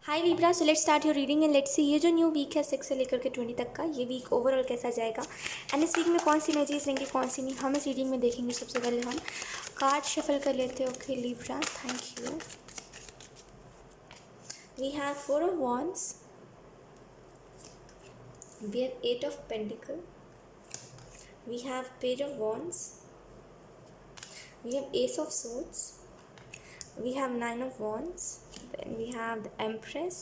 Hi Libra, so let's start your reading and let's see ये जो new week है 6 से लेकर के 20 तक का, ये वीक ओवरऑल कैसा जाएगा एंड इस वीक में कौन सी एनर्जीज रहेंगी कौन सी नहीं, हम इस रीडिंग में देखेंगे। सबसे पहले हम कार्ड शफल कर लेते हैं। Okay Libra, thank you. We have 4 of wands, we have 8 of pentacle, we have page of wands, we have ace of swords, we have 9 of wands, then we have the empress,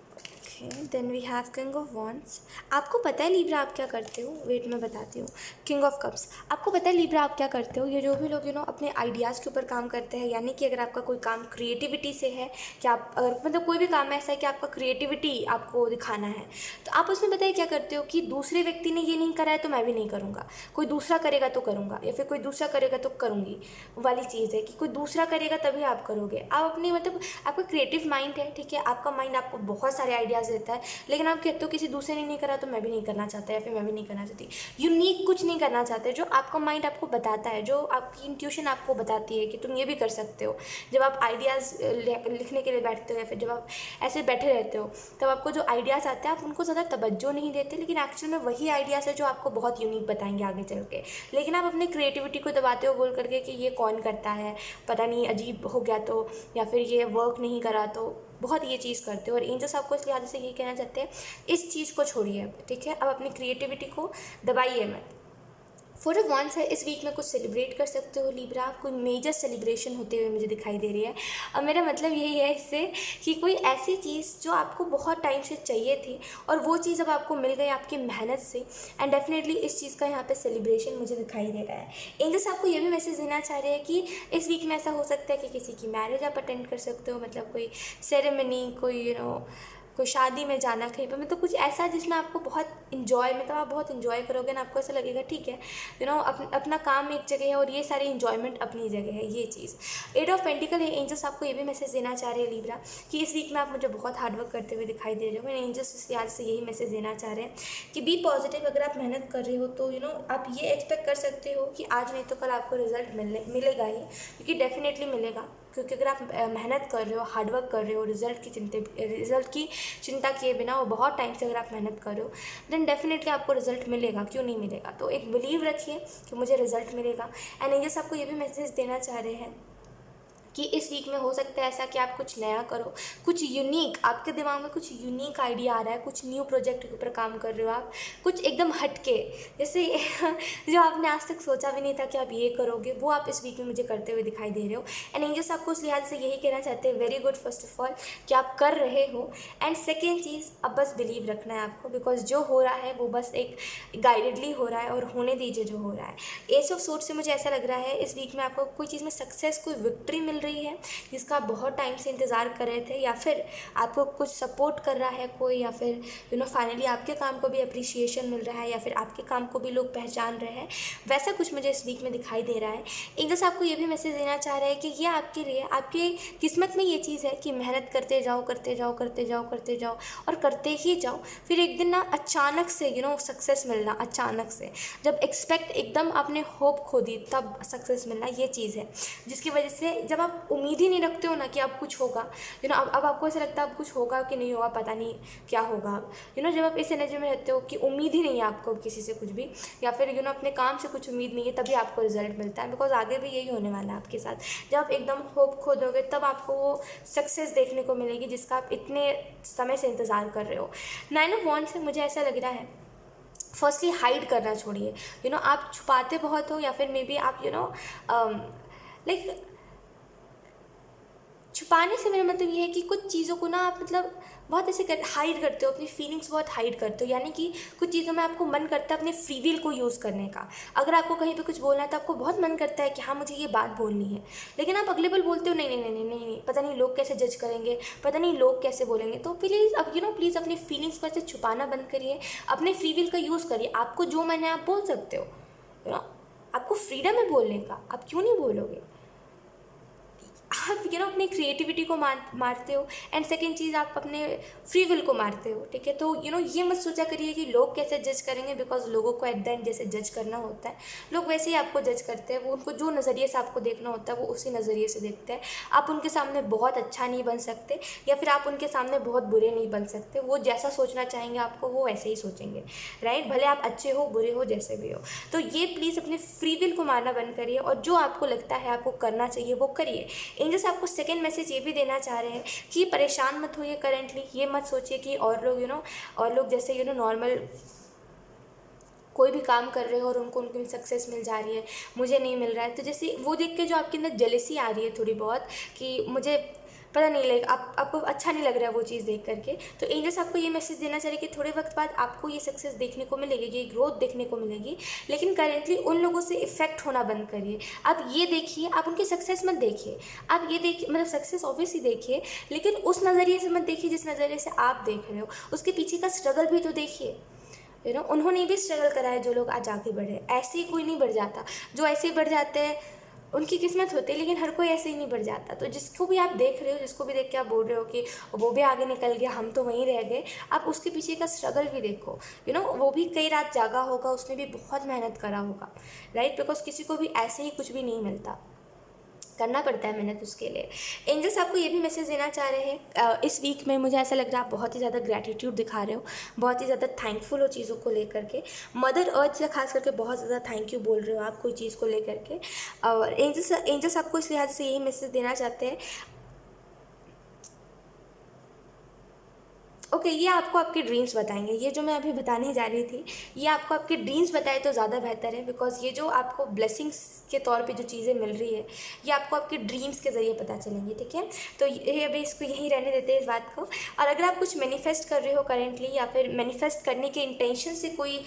okay, then we have king of wands। आपको पता है Libra आप क्या करते हो? Wait मैं बताती हूँ। किंग ऑफ कप्स, आपको पता है लिब्रा आप क्या करते हो? ये जो भी लोग अपने आइडियाज़ के ऊपर काम करते हैं, यानी कि अगर आपका कोई काम क्रिएटिविटी से है कि आप अगर मतलब कोई भी काम ऐसा है कि आपका क्रिएटिविटी आपको दिखाना है, तो आप उसमें पता है क्या करते हो कि दूसरे व्यक्ति ने ये नहीं करा है तो मैं भी नहीं करूँगा, कोई दूसरा करेगा तो करूँगा, या फिर कोई दूसरा करेगा तो करूँगी वाली चीज़ है कि कोई दूसरा करेगा तभी आप करोगे। आप अपनी मतलब आपका क्रिएटिव माइंड है, ठीक है, आपका माइंड आपको बहुत सारे आइडियाज़ देता है, लेकिन आप कहते हो किसी दूसरे ने नहीं करा तो मैं भी नहीं करना चाहता, या फिर मैं भी नहीं करना चाहती। यूनिक कुछ नहीं करना चाहते, जो आपका माइंड आपको बताता है, जो आपकी इंट्यूशन आपको बताती है कि तुम ये भी कर सकते हो। जब आप आइडियाज़ लिखने के लिए बैठते हो या फिर जब आप ऐसे बैठे रहते हो, तब आपको जो आइडियाज़ आते हैं आप उनको ज़्यादा तवज्जो नहीं देते, लेकिन एक्चुअल में वही आइडियाज़ है जो आपको बहुत यूनिक बताएंगे आगे चल के। लेकिन आप अपनी क्रिएटिविटी को दबाते हो बोल करके कि ये कौन करता है, पता नहीं अजीब हो गया तो, या फिर ये वर्क नहीं करा तो, बहुत ये चीज़ करते हो। और एंजल्स आपको इस लिहाज से ये कहना चाहते हैं, इस चीज़ को छोड़िए, ठीक है, अब अपनी क्रिएटिविटी को दबाइए मत। 4 ऑफ वॉन्ड्स है, इस वीक में कुछ सेलिब्रेट कर सकते हो लिब्रा, कोई मेजर सेलिब्रेशन होते हुए मुझे दिखाई दे रही है। अब मेरा मतलब यही है इससे कि कोई ऐसी चीज़ जो आपको बहुत टाइम से चाहिए थी और वो चीज़ अब आपको मिल गई आपकी मेहनत से, एंड डेफिनेटली इस चीज़ का यहाँ पे सेलिब्रेशन मुझे दिखाई दे रहा है। एंजल्स आपको ये भी मैसेज देना चाह रहे हैं कि इस वीक में ऐसा हो सकता है कि किसी की मैरिज आप अटेंड कर सकते हो, मतलब कोई सेरेमनी, कोई कोई शादी में जाना कहीं पर, मतलब कुछ ऐसा जिसमें आपको बहुत इन्जॉय, मतलब आप बहुत इन्जॉय करोगे ना, आपको ऐसा लगेगा ठीक है अपना काम एक जगह है और ये सारी इन्जॉयमेंट अपनी जगह है, ये चीज़। 8 ऑफ पेंटिकल है, एंजल्स आपको ये भी मैसेज देना चाह रहे हैं लिब्रा कि इस वीक में आप मुझे बहुत हार्डवर्क करते हुए दिखाई दे रहे हो। एंजल्स इस लिहाज से यही मैसेज देना चाह रहे हैं कि बी पॉजिटिव। अगर आप मेहनत कर रहे हो तो आप ये एक्सपेक्ट कर सकते हो कि आज नहीं तो कल आपको रिजल्ट मिलेगा ही, क्योंकि डेफिनेटली मिलेगा, क्योंकि अगर आप मेहनत कर रहे हो, हार्डवर्क कर रहे हो, रिजल्ट की चिंता किए बिना और बहुत टाइम से अगर आप मेहनत कर रहे हो, देन डेफिनेटली आपको रिजल्ट मिलेगा, क्यों नहीं मिलेगा। तो एक बिलीव रखिए कि मुझे रिजल्ट मिलेगा। एंड एंजल्स आपको ये भी मैसेज देना चाह रहे हैं कि इस वीक में हो सकता है ऐसा कि आप कुछ नया करो, कुछ यूनिक, आपके दिमाग में कुछ यूनिक आइडिया आ रहा है, कुछ न्यू प्रोजेक्ट के ऊपर काम कर रहे हो आप, कुछ एकदम हटके, जैसे जो आपने आज तक सोचा भी नहीं था कि आप ये करोगे, वो आप इस वीक में मुझे करते हुए दिखाई दे रहे हो। एंड एंजल्स आपको उस लिहाज से यही कहना चाहते हैं, very good first of all कि आप कर रहे हो। एंड सेकेंड चीज़, अब बस बिलीव रखना है आपको, बिकॉज जो हो रहा है वो बस एक गाइडेडली हो रहा है और होने दीजिए जो हो रहा है। एस ऑफ सोर्ड से मुझे ऐसा लग रहा है इस वीक में आपको कोई चीज़ में सक्सेस, कोई विक्ट्री मिल रही है जिसका आप बहुत टाइम से इंतज़ार कर रहे थे, या फिर आपको कुछ सपोर्ट कर रहा है कोई, या फिर फाइनली आपके काम को भी अप्रिशिएशन मिल रहा है, या फिर आपके काम को भी लोग पहचान रहे हैं, वैसा कुछ मुझे इस वीक में दिखाई दे रहा है। एंजल्स आपको ये भी मैसेज देना चाह रहे हैं कि ये आपके लिए, आपकी किस्मत में ये चीज़ है कि मेहनत करते जाओ करते जाओ करते जाओ करते जाओ और करते ही जाओ, फिर एक दिन ना अचानक से सक्सेस मिलना, अचानक से जब एक्सपेक्ट एकदम आपने होप खो दी तब सक्सेस मिलना, ये चीज़ है जिसकी वजह से जब आप उम्मीद ही नहीं रखते हो ना कि अब कुछ होगा, अब आपको ऐसा लगता है अब कुछ होगा कि नहीं होगा, पता नहीं क्या होगा। जब आप इस एनर्जी में रहते हो कि उम्मीद ही नहीं है आपको किसी से कुछ भी, या फिर अपने काम से कुछ उम्मीद नहीं है, तभी आपको रिजल्ट मिलता है, बिकॉज आगे भी यही होने वाला है आपके साथ। जब आप एकदम होप खो दोगे तब आपको वो सक्सेस देखने को मिलेगी जिसका आप इतने समय से इंतज़ार कर रहे हो। 9 ऑफ वॉन्ड्स से मुझे ऐसा लग रहा है, फर्स्टली हाइड करना छोड़िए। आप छुपाते बहुत हो, या फिर मे बी आप लाइक छुपाने से मेरा मतलब ये है कि कुछ चीज़ों को ना आप मतलब बहुत ऐसे हाइड करते हो, अपनी फीलिंग्स बहुत हाइड करते हो, यानी कि कुछ चीज़ों में आपको मन करता है अपने फ्री विल को यूज़ करने का। अगर आपको कहीं पे कुछ बोलना है तो आपको बहुत मन करता है कि हाँ मुझे ये बात बोलनी है, लेकिन आप अगले पल बोलते हो नहीं नहीं नहीं नहीं नहीं नहीं, पता नहीं लोग कैसे जज करेंगे, पता नहीं लोग कैसे बोलेंगे। तो प्लीज़ अब प्लीज़ अपनी फीलिंग्स को ऐसे छुपाना बंद करिए, अपने फ्री विल का यूज़ करिए। आपको जो मन है आप बोल सकते हो, आपको फ्रीडम है बोलने का, आप क्यों नहीं बोलोगे? आप अपनी क्रिएटिविटी को मारते हो, एंड सेकेंड चीज़ आप अपने फ्री विल को मारते हो, ठीक है। तो ये मत सोचा करिए कि लोग कैसे जज करेंगे, बिकॉज लोगों को एट द एंड जैसे जज करना होता है, लोग वैसे ही आपको जज करते हैं। वो उनको जो नज़रिए से आपको देखना होता है वो उसी नज़रिए से देखते हैं। आप उनके सामने बहुत अच्छा नहीं बन सकते, या फिर आप उनके सामने बहुत बुरे नहीं बन सकते। वो जैसा सोचना चाहेंगे आपको वो वैसे ही सोचेंगे, राइट। भले आप अच्छे हो, बुरे हो, जैसे भी हो। तो ये प्लीज़ अपने फ्री विल को मारना बंद करिए, और जो आपको लगता है आपको करना चाहिए वो करिए। एंजल्स आपको सेकेंड मैसेज ये भी देना चाह रहे हैं कि परेशान मत होइए करेंटली। ये मत सोचिए कि और लोग और लोग जैसे नॉर्मल कोई भी काम कर रहे हो और उनको उनकी सक्सेस मिल जा रही है, मुझे नहीं मिल रहा है। तो जैसे वो देख के जो आपके अंदर जेलसी आ रही है थोड़ी बहुत, कि मुझे पता नहीं लगे, आपको अच्छा नहीं लग रहा है वो चीज़ देख करके, तो एंजल्स आपको ये मैसेज देना चाहिए कि थोड़े वक्त बाद आपको ये सक्सेस देखने को मिलेगी, ये ग्रोथ देखने को मिलेगी, लेकिन करेंटली उन लोगों से इफेक्ट होना बंद करिए। आप ये देखिए, आप उनकी सक्सेस मत देखिए, आप ये देखिए, मतलब सक्सेस ऑब्वियसली देखिए, लेकिन उस नज़रिए से मत देखिए जिस नज़रिए से आप देख रहे हो। उसके पीछे का स्ट्रगल भी तो देखिए। उन्होंने भी स्ट्रगल करा है जो लोग आज आगे बढ़े। ऐसे ही कोई नहीं बढ़ जाता, जो ऐसे ही बढ़ जाते हैं उनकी किस्मत होती है, लेकिन हर कोई ऐसे ही नहीं बढ़ जाता। तो जिसको भी आप देख रहे हो, जिसको भी देख के आप बोल रहे हो कि वो भी आगे निकल गया, हम तो वहीं रह गए, आप उसके पीछे का स्ट्रगल भी देखो। वो भी कई रात जागा होगा, उसने भी बहुत मेहनत करा होगा, राइट। बिकॉज किसी को भी ऐसे ही कुछ भी नहीं मिलता, करना पड़ता है मेहनत उसके लिए। एंजल्स आपको ये भी मैसेज देना चाह रहे हैं, इस वीक में मुझे ऐसा लग रहा है आप बहुत ही ज़्यादा ग्रैटिट्यूड दिखा रहे हो, बहुत ही ज़्यादा थैंकफुल हो चीज़ों को लेकर के। मदर अर्थ से खास करके बहुत ज़्यादा थैंक यू बोल रहे हो आप कोई चीज़ को लेकर के। और एंजल्स आपको इस लिहाज से यही मैसेज देना चाहते हैं। ओके, ये आपको आपके ड्रीम्स बताएंगे। ये जो मैं अभी बताने जा रही थी, ये आपको आपके ड्रीम्स बताए तो ज़्यादा बेहतर है, बिकॉज ये जो आपको ब्लेसिंग्स के तौर पे जो चीज़ें मिल रही है, ये आपको आपके ड्रीम्स के ज़रिए पता चलेंगी, ठीक है। तो ये अभी इसको यहीं रहने देते हैं इस बात को। और अगर आप कुछ मैनिफेस्ट कर रहे हो करेंटली, या फिर मैनिफेस्ट करने के इंटेंशन से कोई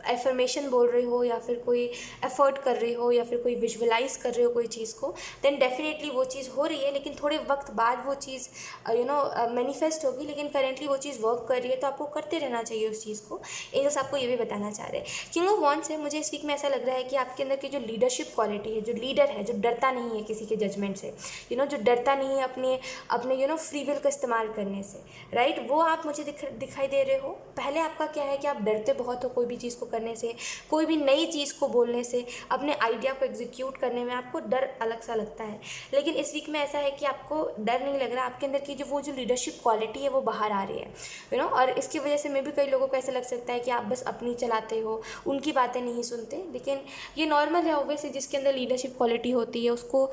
एफर्मेशन बोल रहे हो, या फिर कोई एफर्ट कर रहे हो, या फिर कोई विजुअलाइज कर रहे हो कोई चीज़ को, देन डेफिनेटली वो चीज़ हो रही है, लेकिन थोड़े वक्त बाद वो चीज़ मैनिफेस्ट होगी। लेकिन करेंटली वो चीज़ वर्क कर रही है, तो आपको करते रहना चाहिए उस चीज़ को। एंजल्स आपको ये भी बताना चाह रहे हैं। किंग ऑफ वॉन्ड्स है, मुझे इस वीक में ऐसा लग रहा है कि आपके अंदर की जो लीडरशिप क्वालिटी है, जो लीडर है, जो डरता नहीं है किसी के जजमेंट से, जो डरता नहीं है अपने अपने फ्री विल का इस्तेमाल करने से, राइट, वो आप मुझे दिखाई दे रहे हो। पहले आपका क्या है कि आप डरते बहुत हो कोई भी चीज़ को करने से, कोई भी नई चीज़ को बोलने से, अपने आइडिया को एग्जीक्यूट करने में आपको डर अलग सा लगता है। लेकिन इस वीक में ऐसा है कि आपको डर नहीं लग रहा, आपके अंदर की जो लीडरशिप क्वालिटी है वो बाहर आ रही है, और इसकी वजह से मे भी कई लोगों को ऐसा लग सकता है कि आप बस अपनी चलाते हो, उनकी बातें नहीं सुनते। लेकिन ये नॉर्मल है, ऑब्वियसली जिसके अंदर लीडरशिप क्वालिटी होती है उसको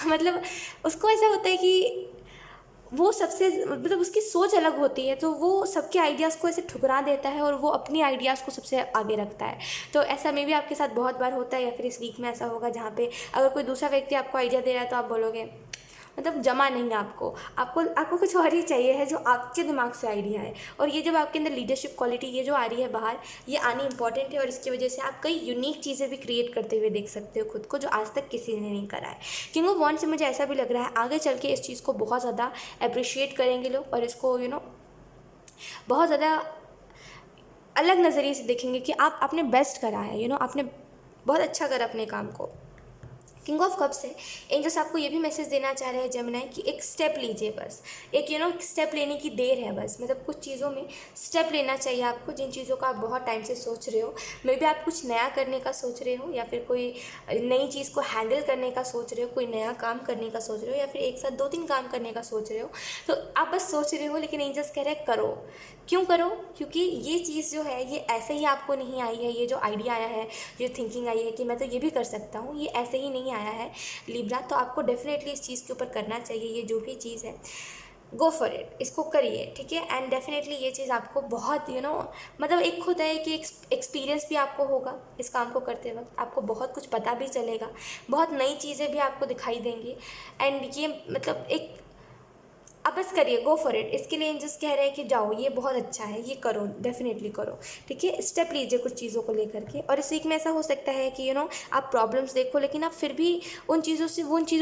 मतलब उसको ऐसा होता है कि वो सबसे मतलब उसकी सोच अलग होती है, तो वो सबके आइडियाज़ को ऐसे ठुकरा देता है और वो अपनी आइडियाज़ को सबसे आगे रखता है। तो ऐसा मे भी आपके साथ बहुत बार होता है, या फिर इस वीक में ऐसा होगा जहाँ पे अगर कोई दूसरा व्यक्ति आपको आइडिया दे रहा है तो आप बोलोगे मतलब जमा नहीं है आपको कुछ और ही चाहिए है जो आपके दिमाग से आइडिया है। और ये जब आपके अंदर लीडरशिप क्वालिटी ये जो आ रही है बाहर, ये आनी इंपॉर्टेंट है, और इसकी वजह से आप कई यूनिक चीज़ें भी क्रिएट करते हुए देख सकते हो खुद को, जो आज तक किसी ने नहीं करा है। किंग ऑफ वॉन्ड्स से मुझे ऐसा भी लग रहा है आगे चल के इस चीज़ को बहुत ज़्यादा अप्रिशिएट करेंगे लोग, और इसको बहुत ज़्यादा अलग नज़रिए से देखेंगे कि आपने बेस्ट करा है, आपने बहुत अच्छा करा अपने काम को। किंग ऑफ कप्स है, एंजल्स आपको ये भी मैसेज देना चाह रहे हैं जेमिनी कि एक स्टेप लीजिए, बस एक स्टेप लेने की देर है बस। मतलब कुछ चीज़ों में स्टेप लेना चाहिए आपको, जिन चीज़ों का आप बहुत टाइम से सोच रहे हो। मे बी आप कुछ नया करने का सोच रहे हो, या फिर कोई नई चीज़ को हैंडल करने का सोच रहे हो, कोई नया काम करने का सोच रहे हो, या फिर एक साथ 2-3 काम करने का सोच रहे हो। तो आप बस सोच रहे हो, लेकिन एंजल्स कह रहे हैं करो। क्यों करो? क्योंकि ये चीज़ जो है ये ऐसे ही आपको नहीं आई है। ये जो आइडिया आया है, जो थिंकिंग आई है कि मैं तो ये भी कर सकता हूँ, ये ऐसे ही नहीं आया है लिब्रा। तो आपको डेफिनेटली इस चीज़ के ऊपर करना चाहिए। ये जो भी चीज़ है गो फॉर इट, इसको करिए, ठीक है। एंड डेफिनेटली ये चीज़ आपको बहुत मतलब एक खुद है कि एक्सपीरियंस भी आपको होगा इस काम को करते वक्त, आपको बहुत कुछ पता भी चलेगा, बहुत नई चीज़ें भी आपको दिखाई देंगी। एंड ये मतलब एक अब बस करिए, गो फॉर इट। इसके लिए एंजल्स कह रहे हैं कि जाओ, ये बहुत अच्छा है, ये करो, डेफिनेटली करो, ठीक है। स्टेप लीजिए कुछ चीज़ों को लेकर के। और इस वीक में ऐसा हो सकता है कि आप प्रॉब्लम्स देखो, लेकिन आप फिर भी उन चीज़ों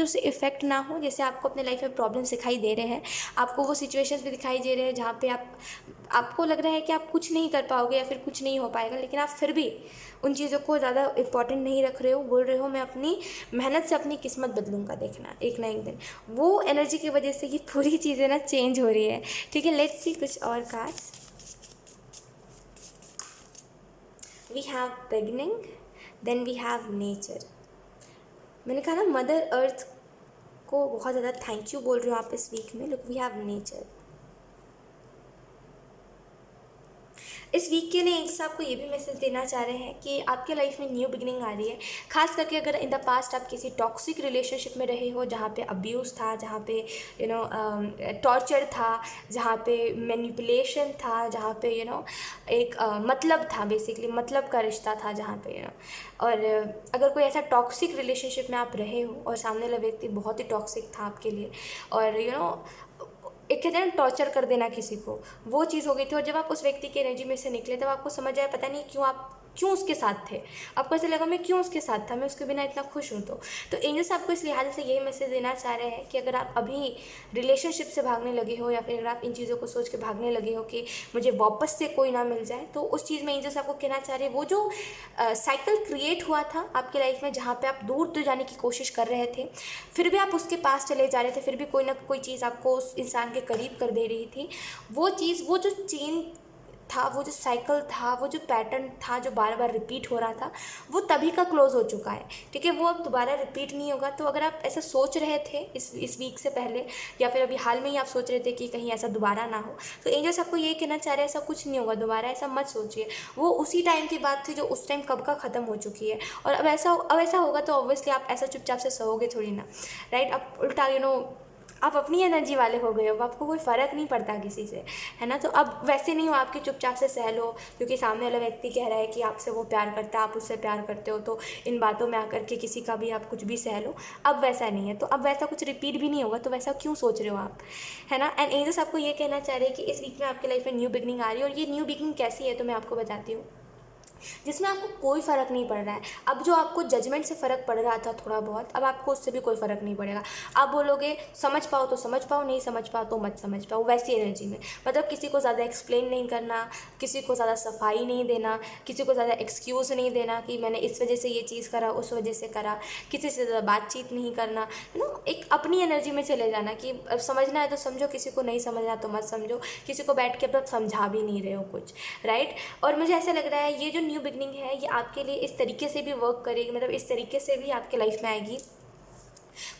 से इफेक्ट ना हो। जैसे आपको अपने लाइफ में प्रॉब्लम्स दिखाई दे रहे हैं, आपको वो सिचुएशंस भी दिखाई दे रहे हैं जहाँ पे आप आपको लग रहा है कि आप कुछ नहीं कर पाओगे या फिर कुछ नहीं हो पाएगा, लेकिन आप फिर भी उन चीज़ों को ज़्यादा इम्पोर्टेंट नहीं रख रहे हो, बोल रहे हो मैं अपनी मेहनत से अपनी किस्मत बदलूंगा, देखना एक ना एक दिन। वो एनर्जी की वजह से ये पूरी चीज़ें ना चेंज हो रही है, ठीक है। लेट्स सी कुछ और cards. We have beginning, then we have nature. मैंने कहा ना मदर अर्थ को बहुत ज़्यादा थैंक यू बोल रहे हो आप इस वीक में। Look, we have nature. इस वीक के लिए एंजल्स आपको ये भी मैसेज देना चाह रहे हैं कि आपके लाइफ में न्यू बिगिनिंग आ रही है। खास करके अगर इन द पास्ट आप किसी टॉक्सिक रिलेशनशिप में रहे हो, जहाँ पे अब्यूज़ था, जहाँ पे टॉर्चर था, जहाँ पे मैनिपुलेशन था, जहाँ पे एक मतलब था, बेसिकली मतलब का रिश्ता था, जहाँ पे और अगर कोई ऐसा टॉक्सिक रिलेशनशिप में आप रहे हो और सामने वाला व्यक्ति बहुत ही टॉक्सिक था आपके लिए, और एक कहते हैं ना टॉर्चर कर देना किसी को, वो चीज़ हो गई थी। और जब आप उस व्यक्ति की एनर्जी में से निकले तब आपको समझ आया पता नहीं क्यों उसके साथ थे। आपको ऐसा लगा मैं क्यों उसके साथ था, मैं उसके बिना इतना खुश हूँ। तो एंजल्स आपको इस लिहाज से यही मैसेज देना चाह रहे हैं कि अगर आप अभी रिलेशनशिप से भागने लगे हो या फिर अगर आप इन चीज़ों को सोच के भागने लगे हो कि मुझे वापस से कोई ना मिल जाए, तो उस चीज़ में एंजल्स आपको कहना चाह रहे हैं वो जो साइकिल क्रिएट हुआ था आपके लाइफ में, जहाँ पे आप दूर तो जाने की कोशिश कर रहे थे, फिर भी आप उसके पास चले जा रहे थे, फिर भी कोई ना कोई चीज़ आपको उस इंसान के करीब कर दे रही थी। वो चीज़, वो जो चेन था, वो जो साइकिल था, वो जो पैटर्न था जो बार बार रिपीट हो रहा था, वो तभी का क्लोज हो चुका है, ठीक है। वो अब दोबारा रिपीट नहीं होगा। तो अगर आप ऐसा सोच रहे थे इस वीक से पहले या फिर अभी हाल में ही आप सोच रहे थे कि कहीं ऐसा दोबारा ना हो, तो एंजल्स आपको ये कहना चाह रहे हैं ऐसा कुछ नहीं होगा दोबारा, ऐसा मत सोचिए। वो उसी टाइम की बात थी जो उस टाइम कब का ख़त्म हो चुकी है। और अब ऐसा होगा तो ऑब्वियसली आप ऐसा चुपचाप से सहोगे थोड़ी ना, राइट। अब उल्टा आप अपनी एनर्जी वाले हो गए हो, आपको कोई फ़र्क नहीं पड़ता किसी से, है ना। तो अब वैसे नहीं हो आपकी चुपचाप से सह लो क्योंकि सामने वाला व्यक्ति कह रहा है कि आपसे वो प्यार करता है, आप उससे प्यार करते हो, तो इन बातों में आकर के किसी का भी आप कुछ भी सह लो। अब वैसा नहीं है, तो अब वैसा कुछ रिपीट भी नहीं होगा, तो वैसा क्यों सोच रहे हो आप, है ना। एंड एंजल्स आपको ये कहना चाह रहे हैं कि इस वीक में आपकी लाइफ में न्यू बिगनिंग आ रही है। और ये न्यू बिगनिंग कैसी है तो मैं आपको बताती हूँ, जिसमें आपको कोई फ़र्क नहीं पड़ रहा है। अब जो आपको जजमेंट से फ़र्क पड़ रहा था थोड़ा बहुत, अब आपको उससे भी कोई फ़र्क नहीं पड़ेगा। आप बोलोगे समझ पाओ तो समझ पाओ, नहीं समझ पाओ तो मत समझ पाओ, वैसी एनर्जी में। मतलब किसी को ज़्यादा एक्सप्लेन नहीं करना, किसी को ज़्यादा सफाई नहीं देना, किसी को ज़्यादा एक्सक्यूज़ नहीं देना कि मैंने इस वजह से ये चीज़ करा, उस वजह से करा, किसी से ज़्यादा बातचीत नहीं करना, एक अपनी एनर्जी में चले जाना कि अब समझना है तो समझो, किसी को नहीं समझना तो मत समझो, किसी को बैठ के अब आप समझा भी नहीं रहे हो कुछ, राइट। और मुझे ऐसा लग रहा है ये जो न्यू बिगनिंग है ये आपके लिए इस तरीके से भी वर्क करेगी, मतलब इस तरीके से भी आपके लाइफ में आएगी।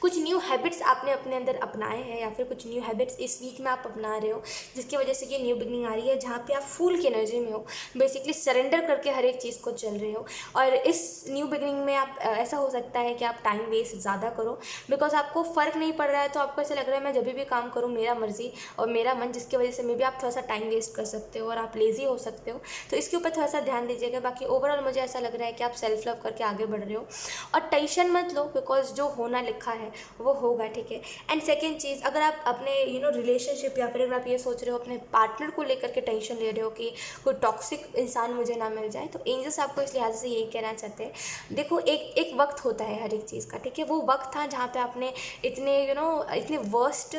कुछ न्यू हैबिट्स आपने अपने अंदर अपनाए हैं या फिर कुछ न्यू हैबिट्स इस वीक में आप अपना रहे हो, जिसकी वजह से ये न्यू बिगनिंग आ रही है, जहाँ पे आप फुल की एनर्जी में हो, बेसिकली सरेंडर करके हर एक चीज़ को चल रहे हो। और इस न्यू बिगनिंग में आप ऐसा हो सकता है कि आप टाइम वेस्ट ज़्यादा करो, बिकॉज आपको फ़र्क नहीं पड़ रहा है, तो आपको ऐसा लग रहा है मैं जब भी काम करूँ मेरा मर्जी और मेरा मन, जिसकी वजह से मे भी आप थोड़ा सा टाइम वेस्ट कर सकते हो और आप लेज़ी हो सकते हो। तो इसके ऊपर थोड़ा सा ध्यान दीजिएगा। बाकी ओवरऑल मुझे ऐसा लग रहा है कि आप सेल्फ लव करके आगे बढ़ रहे हो और टेंशन मत लो, बिकॉज जो होना लिखा है वो होगा, ठीक है। एंड सेकेंड चीज़, अगर आप अपने रिलेशनशिप या फिर अगर आप ये सोच रहे हो अपने पार्टनर को लेकर के टेंशन ले रहे हो कि कोई टॉक्सिक इंसान मुझे ना मिल जाए, तो एंजल्स आपको इस लिहाज से यही कहना चाहते हैं, देखो एक वक्त होता है हर एक चीज़ का, ठीक है। वो वक्त था जहाँ पे आपने इतने इतने वर्स्ट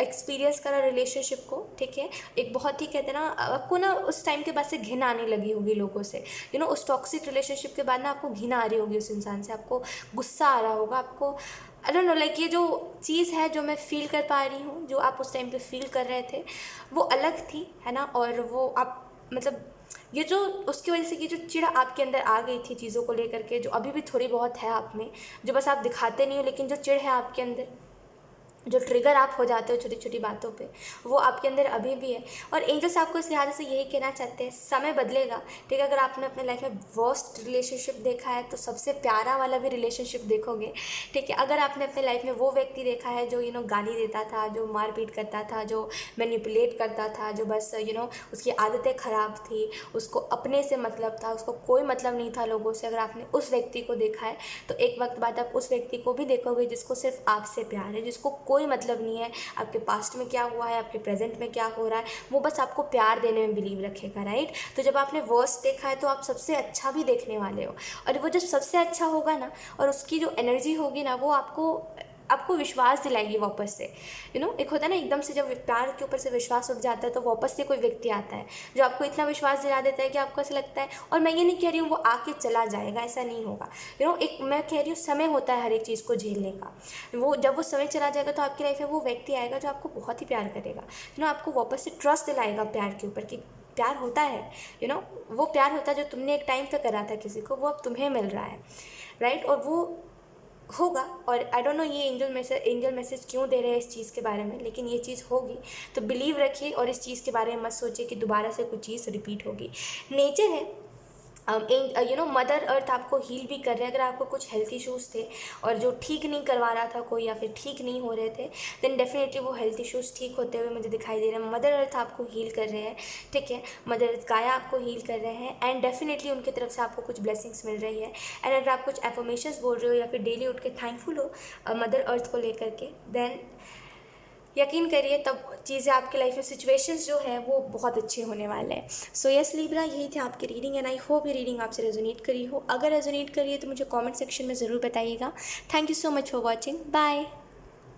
एक्सपीरियंस करा रिलेशनशिप को, ठीक है। एक बहुत ही कहते हैं ना, आपको ना उस टाइम के बाद से घिन आने लगी होगी लोगों से, उस टॉक्सिक रिलेशनशिप के बाद ना आपको घिन आ रही होगी उस इंसान से, आपको गुस्सा आ रहा होगा, आपको आई डोंट नो, लाइक ये जो चीज़ है जो मैं फ़ील कर पा रही हूँ, जो आप उस टाइम पे फ़ील कर रहे थे वो अलग थी, है ना। और वो आप मतलब ये जो उसकी वजह से ये जो चिढ़ आपके अंदर आ गई थी चीज़ों को लेकर के, जो अभी भी थोड़ी बहुत है आप में, जो बस आप दिखाते नहीं हो, लेकिन जो चिढ़ है आपके अंदर, जो ट्रिगर आप हो जाते हो छोटी छोटी बातों पे, वो आपके अंदर अभी भी है। और एंजल्स आपको इस लिहाज से यही कहना चाहते हैं, समय बदलेगा, ठीक है। अगर आपने अपने लाइफ में वर्स्ट रिलेशनशिप देखा है तो सबसे प्यारा वाला भी रिलेशनशिप देखोगे, ठीक है। अगर आपने अपने लाइफ में वो व्यक्ति देखा है जो गाली देता था, जो मारपीट करता था, जो मैनिपुलेट करता था, जो बस उसकी आदतें ख़राब थी, उसको अपने से मतलब था, उसको कोई मतलब नहीं था लोगों से, अगर आपने उस व्यक्ति को देखा है तो एक वक्त बाद आप उस व्यक्ति को भी देखोगे जिसको सिर्फ आपसे प्यार है, जिसको कोई मतलब नहीं है आपके पास्ट में क्या हुआ है, आपके प्रेजेंट में क्या हो रहा है, वो बस आपको प्यार देने में बिलीव रखेगा, राइट। तो जब आपने वर्स्ट देखा है तो आप सबसे अच्छा भी देखने वाले हो, और वो जब सबसे अच्छा होगा ना और उसकी जो एनर्जी होगी ना, वो आपको आपको विश्वास दिलाएगी वापस से। एक होता है ना एकदम से जब प्यार के ऊपर से विश्वास उठ जाता है तो वापस से कोई व्यक्ति आता है जो आपको इतना विश्वास दिला देता है कि आपको ऐसा लगता है, और मैं ये नहीं कह रही हूँ वो आके चला जाएगा, ऐसा नहीं होगा। एक मैं कह रही हूँ समय होता है हर एक चीज़ को झेलने का। जब वो समय चला जाएगा तो आपकी लाइफ में वो व्यक्ति आएगा जो आपको बहुत ही प्यार करेगा, आपको वापस से ट्रस्ट दिलाएगा प्यार के ऊपर कि प्यार होता है। वो प्यार होता है जो तुमने एक टाइम पे करा था किसी को, वो अब तुम्हें मिल रहा है, राइट। और वो होगा, और आई डोंट नो ये एंजल मैसेज क्यों दे रहे हैं इस चीज़ के बारे में, लेकिन ये चीज़ होगी। तो बिलीव रखिए और इस चीज़ के बारे में मत सोचिए कि दोबारा से कुछ चीज़ रिपीट होगी। नेचर है, मदर अर्थ आपको हील भी कर रहे हैं। अगर आपको कुछ हेल्थ इश्यूज़ थे और जो ठीक नहीं करवा रहा था कोई, या फिर ठीक नहीं हो रहे थे, देन डेफिनेटली वो हेल्थ इश्यूज़ ठीक होते हुए मुझे दिखाई दे रहे हैं। मदर अर्थ आपको हील कर रहे हैं, ठीक है। मदर अर्थ गाया आपको हील कर रहे हैं, एंड डेफिनेटली उनकी तरफ से आपको कुछ ब्लेसिंग्स मिल रही है। एंड अगर आप कुछ एफर्मेशंस बोल रहे हो या फिर डेली उठ के थैंकफुल हो मदर अर्थ को लेकर के, देन यकीन करिए तब चीज़ें आपकी लाइफ में सिचुएशंस जो है वो बहुत अच्छे होने वाले हैं। सो यस लिब्रा, यही थी आपकी रीडिंग, एंड आई होप ये रीडिंग आपसे रेजोनेट करी हो। अगर रेजोनेट करी है तो मुझे कमेंट सेक्शन में ज़रूर बताइएगा। Thank you so much for watching, bye.